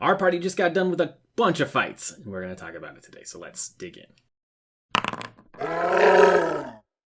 Our party just got done with a bunch of fights, and we're going to talk about it today, so let's dig in.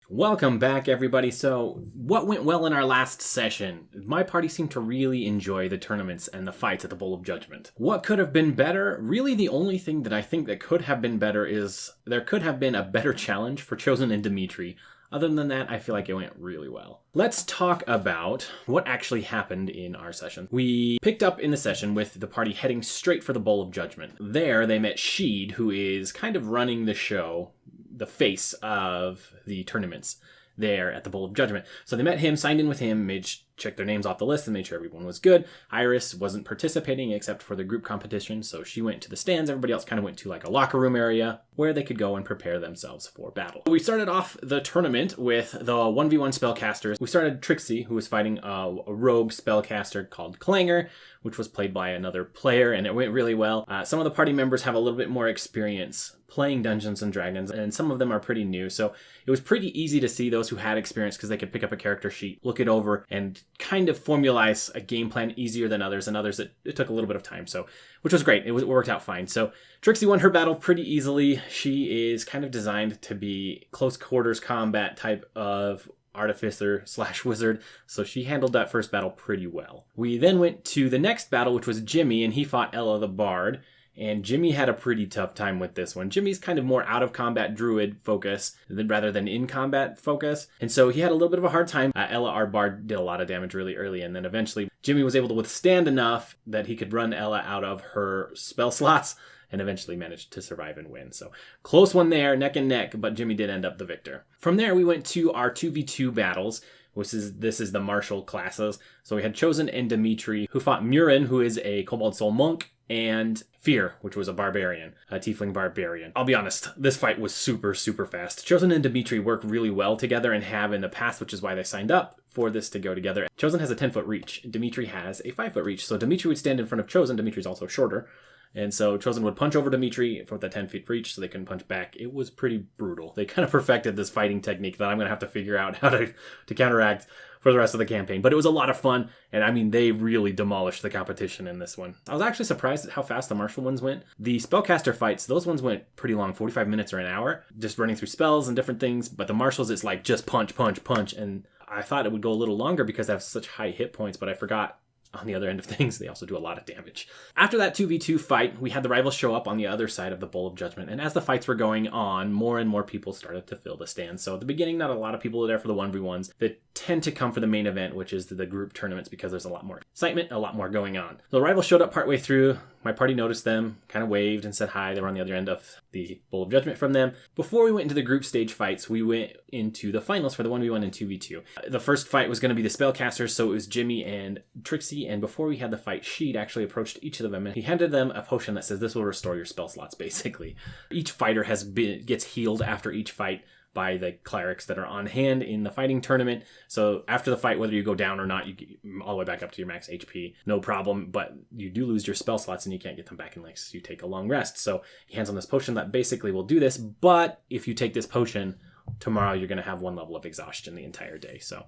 Welcome back, everybody. So, what went well in our last session? My party seemed to really enjoy the tournaments and the fights at the Bowl of Judgment. What could have been better? Really, the only thing that I think that could have been better is there could have been a better challenge for Chozen and Dmitri. Other than that, I feel like it went really well. Let's talk about what actually happened in our session. We picked up in the session with the party heading straight for the Bowl of Judgment. There, they met Sheed, who is kind of running the show, the face of the tournaments there at the Bowl of Judgment. So they met him, signed in with him, checked their names off the list and made sure everyone was good. Iris wasn't participating except for the group competition, so she went to the stands. Everybody else kind of went to like a locker room area where they could go and prepare themselves for battle. We started off the tournament with the 1v1 spellcasters. We started Trixie, who was fighting a rogue spellcaster called Clangor, which was played by another player, and it went really well. Some of the party members have a little bit more experience playing Dungeons and Dragons, and some of them are pretty new, so it was pretty easy to see those who had experience because they could pick up a character sheet, look it over, and kind of formalize a game plan easier than others, and others it took a little bit of time, so which was great. It worked out fine. So Trixie won her battle pretty easily. She is kind of designed to be close quarters combat type of artificer / wizard, so she handled that first battle pretty well. We then went to the next battle, which was Jimmy, and he fought Ella the Bard. And Jimmy had a pretty tough time with this one. Jimmy's kind of more out-of-combat druid focus rather than in-combat focus. And so he had a little bit of a hard time. Ella, our bard, did a lot of damage really early. And then eventually Jimmy was able to withstand enough that he could run Ella out of her spell slots and eventually managed to survive and win. So close one there, neck and neck, but Jimmy did end up the victor. From there, we went to our 2v2 battles. This is the martial classes. So we had Chozen and Dmitri, who fought Murin, who is a Kobold Soul Monk, and Fear, which was a barbarian, a tiefling barbarian. I'll be honest, this fight was super, super fast. Chozen and Dmitri work really well together and have in the past, which is why they signed up for this to go together. Chozen has a 10-foot reach. Dmitri has a 5-foot reach. So Dmitri would stand in front of Chozen. Dmitri's also shorter. And so Chozen would punch over Dmitri for the 10 feet reach so they couldn't punch back. It was pretty brutal. They kind of perfected this fighting technique that I'm going to have to figure out how to counteract for the rest of the campaign. But it was a lot of fun, and I mean, they really demolished the competition in this one. I was actually surprised at how fast the martial ones went. The Spellcaster Fights, those ones went pretty long, 45 minutes or an hour, just running through spells and different things. But the martials, it's like just punch, punch, punch. And I thought it would go a little longer because they have such high hit points, but I forgot on the other end of things, they also do a lot of damage. After that 2v2 fight, we had the rivals show up on the other side of the Bowl of Judgment, and as the fights were going on, more and more people started to fill the stands. So at the beginning, not a lot of people were there for the 1v1s. They tend to come for the main event, which is the group tournaments, because there's a lot more excitement, a lot more going on. So the rivals showed up partway through. My party noticed them, kind of waved and said hi. They were on the other end of the Bowl of Judgment from them. Before we went into the group stage fights, we went into the finals for the 1v1 and 2v2. The first fight was going to be the Spellcasters, so it was Jimmy and Trixie, and before we had the fight, Sheed actually approached each of them, and he handed them a potion that says this will restore your spell slots, basically. Each fighter gets healed after each fight by the clerics that are on hand in the fighting tournament. So after the fight, whether you go down or not, you get all the way back up to your max HP, no problem, but you do lose your spell slots and you can't get them back unless you take a long rest. So he hands on this potion that basically will do this, but if you take this potion, tomorrow you're going to have one level of exhaustion the entire day. So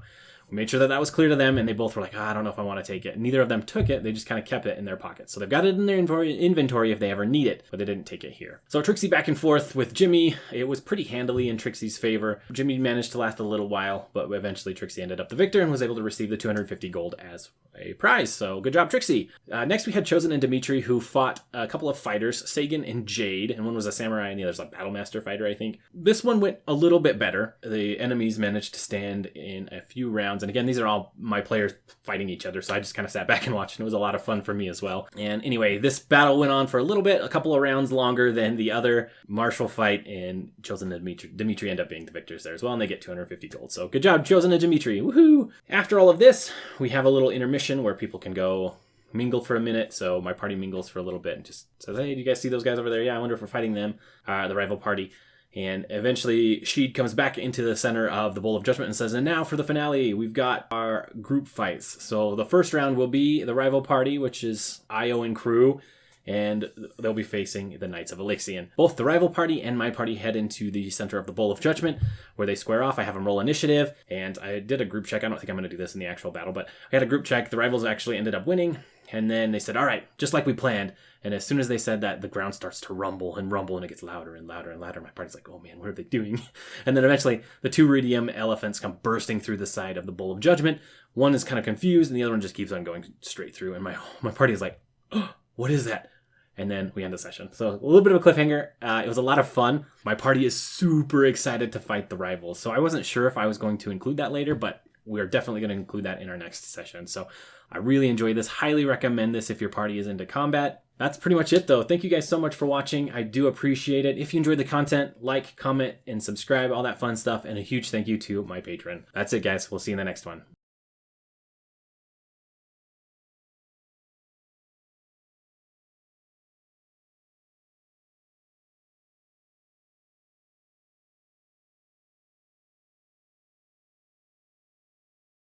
we made sure that was clear to them, and they both were like, I don't know if I want to take it. Neither of them took it. They just kind of kept it in their pockets. So they've got it in their inventory if they ever need it, but they didn't take it here. So Trixie back and forth with Jimmy. It was pretty handily in Trixie's favor. Jimmy managed to last a little while, but eventually Trixie ended up the victor and was able to receive the 250 gold as a prize. So good job, Trixie. Next we had Chozen and Dmitri, who fought a couple of fighters, Sagan and Jade, and one was a samurai and the other's a battlemaster fighter, I think. This one went a little bit better. The enemies managed to stand in a few rounds. And again, these are all my players fighting each other, so I just kind of sat back and watched, and it was a lot of fun for me as well. And anyway, this battle went on for a little bit, a couple of rounds longer than the other martial fight, and Chozen and Dmitri end up being the victors there as well, and they get 250 gold. So good job, Chozen and Dmitri. Woohoo! After all of this, we have a little intermission where people can go mingle for a minute. So my party mingles for a little bit and just says, hey, do you guys see those guys over there? Yeah, I wonder if we're fighting them, the rival party. And eventually Sheed comes back into the center of the Bowl of Judgment and says, and now for the finale, we've got our group fights. So the first round will be the rival party, which is Io and crew. and they'll be facing the Knights of Alexian. Both the rival party and my party head into the center of the Bowl of Judgment, where they square off. I have them roll initiative, and I did a group check. I don't think I'm going to do this in the actual battle, but I had a group check. The rivals actually ended up winning, and then they said, all right, just like we planned. And as soon as they said that, the ground starts to rumble, and it gets louder and louder and louder. My party's like, oh man, what are they doing? And then eventually, the two Ruidium elephants come bursting through the side of the Bowl of Judgment. One is kind of confused, and the other one just keeps on going straight through. And my party is like, oh, what is that? And then we end the session. So a little bit of a cliffhanger. It was a lot of fun. My party is super excited to fight the rivals. So I wasn't sure if I was going to include that later, but we're definitely going to include that in our next session. So I really enjoyed this. Highly recommend this if your party is into combat. That's pretty much it, though. Thank you guys so much for watching. I do appreciate it. If you enjoyed the content, like, comment, and subscribe, all that fun stuff. And a huge thank you to my patron. That's it, guys. We'll see you in the next one.